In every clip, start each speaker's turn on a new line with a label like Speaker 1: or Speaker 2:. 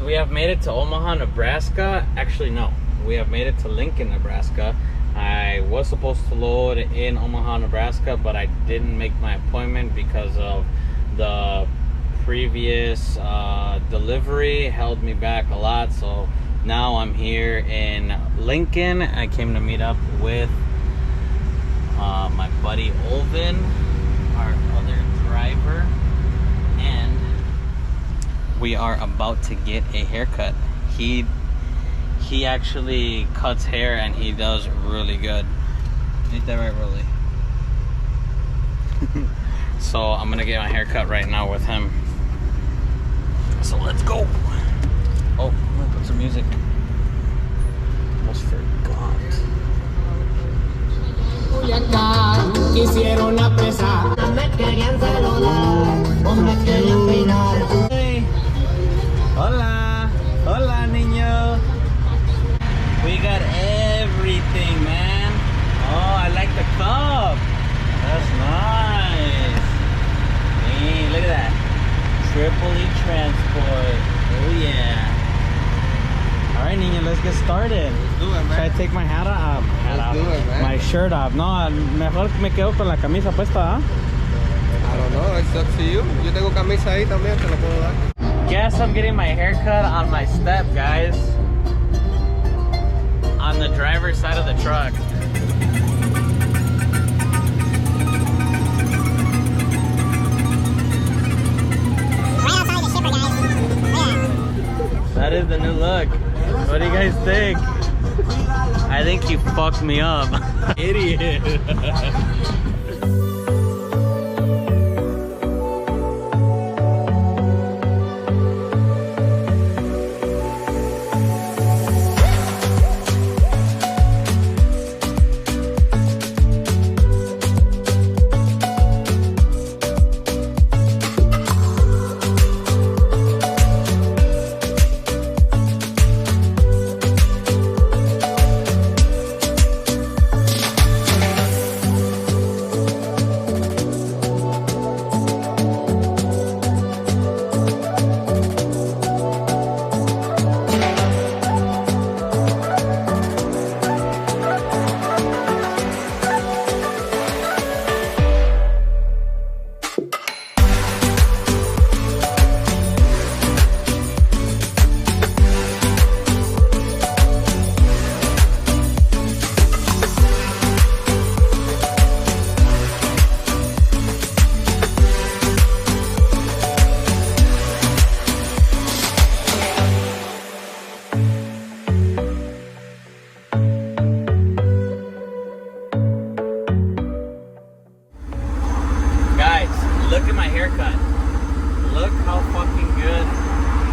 Speaker 1: we have made it to Omaha, Nebraska. Actually, no. We have made it to Lincoln, Nebraska. I was supposed to load in Omaha, Nebraska, but I didn't make my appointment because of the previous delivery held me back a lot. So now I'm here in Lincoln. I came to meet up with my buddy Olvin, our other driver, and we are about to get a haircut. He actually cuts hair and he does really good. Ain't that right, Rolly? So I'm gonna get my hair cut right now with him. So let's go. Oh, I'm gonna put some music. Almost forgot. Hey. Hola. Hola, niño. We got everything, man. Oh, I like the cup. That's nice. Hey, look at that. Triple E transport. Oh, yeah. All right, niño, let's get started.
Speaker 2: Let's do it, man.
Speaker 1: Should I take my hat off?
Speaker 2: Let's do it, man.
Speaker 1: My shirt off. No, mejor me quedo con la camisa puesta, ¿ah?
Speaker 2: I don't know, it's up to you. Yo tengo camisa ahí también, te la puedo dar.
Speaker 1: Guess I'm getting my hair cut on my step, guys. On the driver's side of the truck.
Speaker 3: Right outside the shipper, guys. Yeah.
Speaker 1: That is the new look. What do you guys think? I think he fucked me up. Idiot. Look at my haircut. Look how fucking good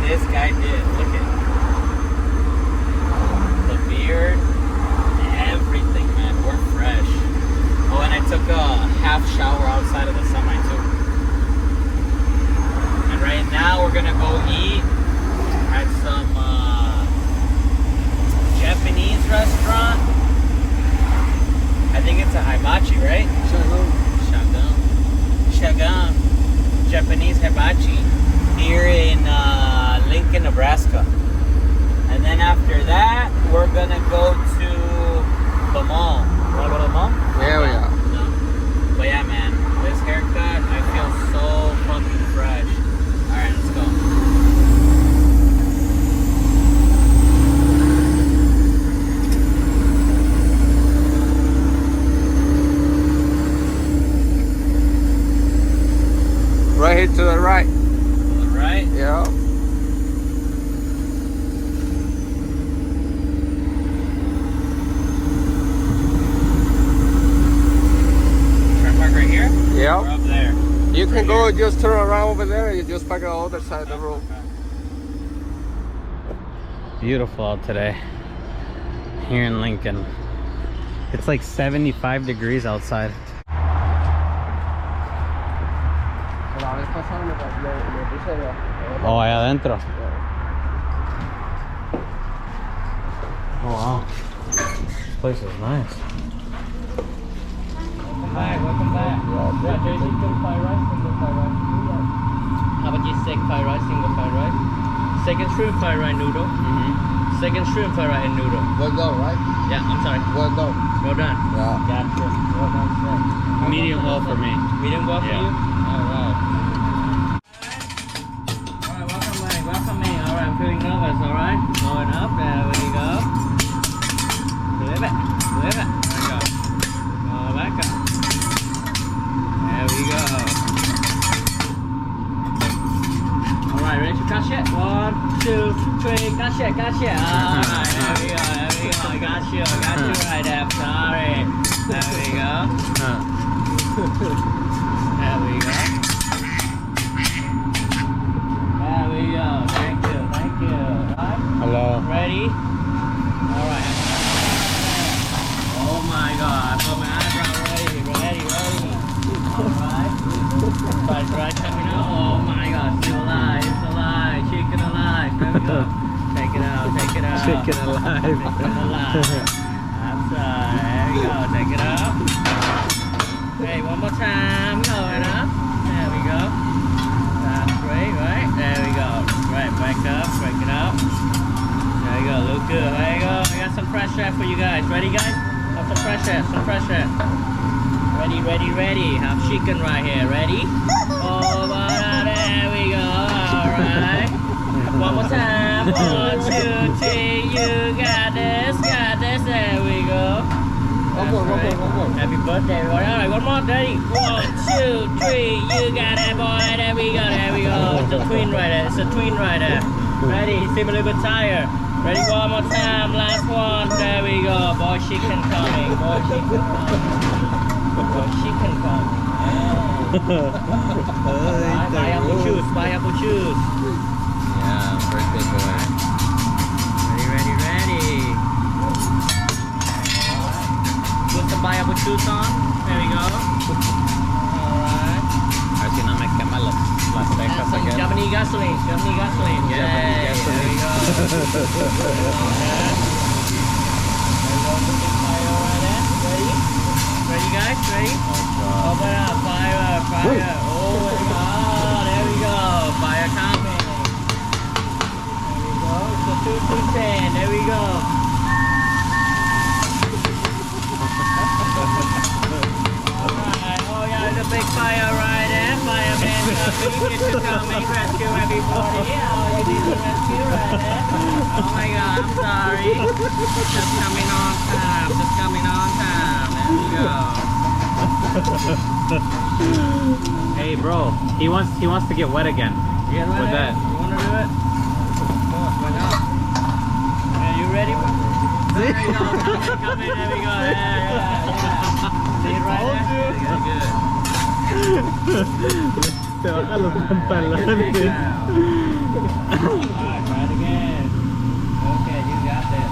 Speaker 1: this guy did. Look at the beard, everything, man. We're fresh. Oh, and I took a half shower outside of the semi too. And right now we're gonna go eat at some Japanese restaurant. I think it's a hibachi, right? Shagan, Japanese hibachi, here in Lincoln, Nebraska. And then after that, we're gonna go to the mall. You wanna go to the mall?
Speaker 2: Yeah, we are.
Speaker 1: No. But yeah, man, this haircut, I feel so fucking fresh. Alright, let's go.
Speaker 2: Right here to the right.
Speaker 1: To the right?
Speaker 2: Yeah.
Speaker 1: Should I park right here?
Speaker 2: Yeah.
Speaker 1: Or up there?
Speaker 2: You
Speaker 1: Right
Speaker 2: can go
Speaker 1: here?
Speaker 2: just turn around over there. You just park on the other side of the road.
Speaker 1: Beautiful out today here in Lincoln. It's like 75 degrees outside. Oh, allá adentro. Oh, wow. This place is nice. Welcome back, welcome back. Yeah, Jay, chicken fried rice, single fried rice. How about you steak fried rice, single fried rice?
Speaker 4: Second shrimp fried rice noodle. Second shrimp fried rice and noodle.
Speaker 2: Well done, right?
Speaker 4: Yeah, I'm sorry.
Speaker 2: Well done.
Speaker 4: Well done.
Speaker 2: Yeah.
Speaker 4: Gotcha. Well done, sir.
Speaker 1: Medium well for me.
Speaker 4: Medium well for
Speaker 1: Yeah.
Speaker 4: you? Alright. Alright, welcome in. Alright, I'm feeling nervous, alright? Going up, there we go. Flip it. There we go. Go back up. There we go. Alright, ready to catch it? 1, 2, 3, catch it. Alright, there we go. I got you right there. Sorry. There we go. There we go. There we go. Thank you. Alright.
Speaker 1: Hello.
Speaker 4: Ready? Alright. Oh my god. I put my eyebrow ready. Alright. Right coming out. Oh my god. Still alive. It's alive. Chicken alive. There we go. Take it out.
Speaker 1: Chicken alive.
Speaker 4: Chicken alive. Outside. There we go. Take it out. Okay, one more time. Going up. There we go. That's great, right? There we go. Right, break it up. There you go. Look good. There you go. I got some fresh air for you guys. Ready, guys? Have some fresh air. Ready. Have chicken right here. Ready? Oh, there we go. Alright. One more time. 1, 2, 3. You got this. There we go.
Speaker 2: One more.
Speaker 4: Happy birthday, boy. Alright, one more. Ready? 1, 2, 3. You got it, boy. There we go. It's a twin right there. Ready? Seem a little bit tired. Ready? One more time. Last one. There we go. Boy, chicken coming. Buy apple juice.
Speaker 1: Yeah, birthday boy.
Speaker 4: Ready. Put some buy apple juice on. There we go. Alright.
Speaker 1: Así no me quema las cejas
Speaker 4: Some
Speaker 1: again.
Speaker 4: Japanese gasoline. Yeah, there we go. Ready guys? Ready? Open up, fire. Oh my god, there we go. Fire coming. There we go. It's a 210. There we go. Alright, oh yeah, there's a big fire right there. Fireman coming to rescue everybody. Oh, you need to rescue right there. Oh my god, I'm sorry. Just coming on time. There we go.
Speaker 1: Hey bro, he wants to get wet again.
Speaker 4: Yeah,
Speaker 1: with that.
Speaker 4: You wanna do it? Of course, why not? Are you ready? There we go. Come in, there we go. Yeah. See it right there?
Speaker 1: Te baja los pantalones.
Speaker 4: Alright, try it again. Okay, you got this.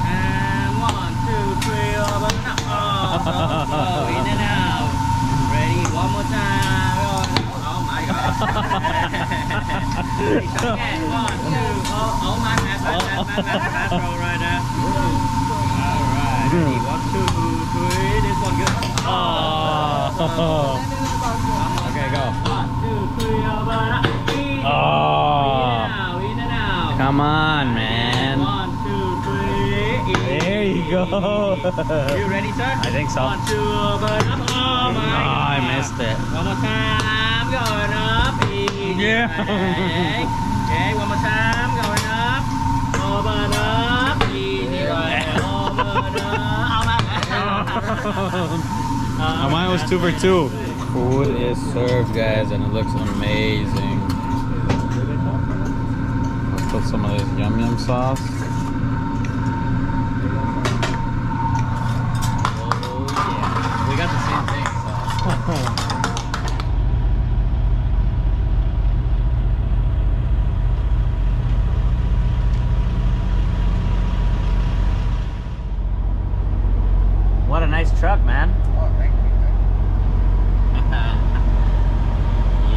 Speaker 4: And 1, 2, 3, open up. Oh, in and out. Ready? One more time. Oh my god. Ready, try again. 1, 2, oh my bad. Roll right there. Alright, ready? 1, 2, 3. This one good.
Speaker 1: Oh. Okay, go.
Speaker 4: 1, 2, 3, open up.
Speaker 1: Oh.
Speaker 4: In and out.
Speaker 1: Come on, man.
Speaker 4: 1, 2, 3.
Speaker 1: There you go.
Speaker 4: You ready, sir?
Speaker 1: I think so.
Speaker 4: 1, 2, open up. Oh my god.
Speaker 1: I missed it.
Speaker 4: One more time. Going up. Easy.
Speaker 1: Yeah.
Speaker 4: Okay, one more time. Going up. Open up. Easy right there. Open up.
Speaker 1: Mine was 2 for 2. Food is served, guys, and it looks amazing. Let's put some of this yum sauce.
Speaker 4: Oh yeah. We got the same thing, so.
Speaker 1: What a nice truck, man.
Speaker 2: Oh, thank you.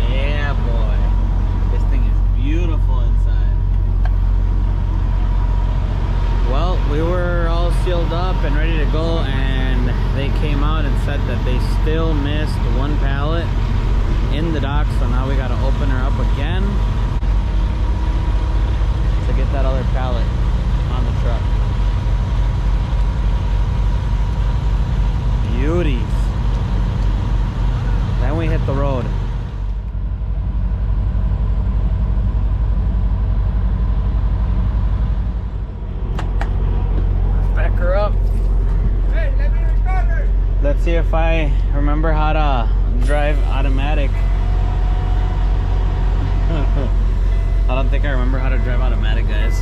Speaker 1: Yeah, boy. This thing is beautiful inside. Well, we were all sealed up and ready to go, and they came out and said that they still missed one pallet in the dock, so now we got to open her up again. if I remember how to drive automatic. I don't think I remember how to drive automatic, guys.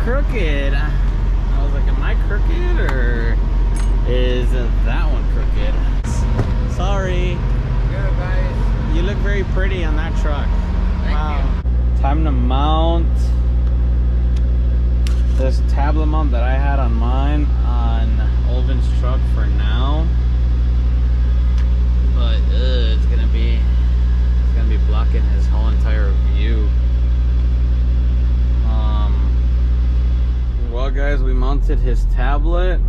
Speaker 1: Crooked. I was like, am I crooked or is that one crooked? Sorry.
Speaker 2: Yeah, guys.
Speaker 1: You look very pretty on that truck.
Speaker 2: Thank you.
Speaker 1: Time to mount this tablet mount that I had on mine on Olvin's truck for now. But it's gonna be blocking his whole entire view. Well, guys, we mounted his tablet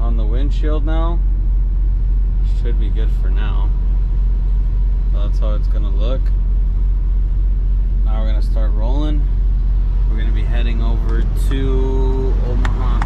Speaker 1: on the windshield now. Should be good for now. So that's how it's gonna look. Now we're gonna start rolling. We're gonna be heading over to Omaha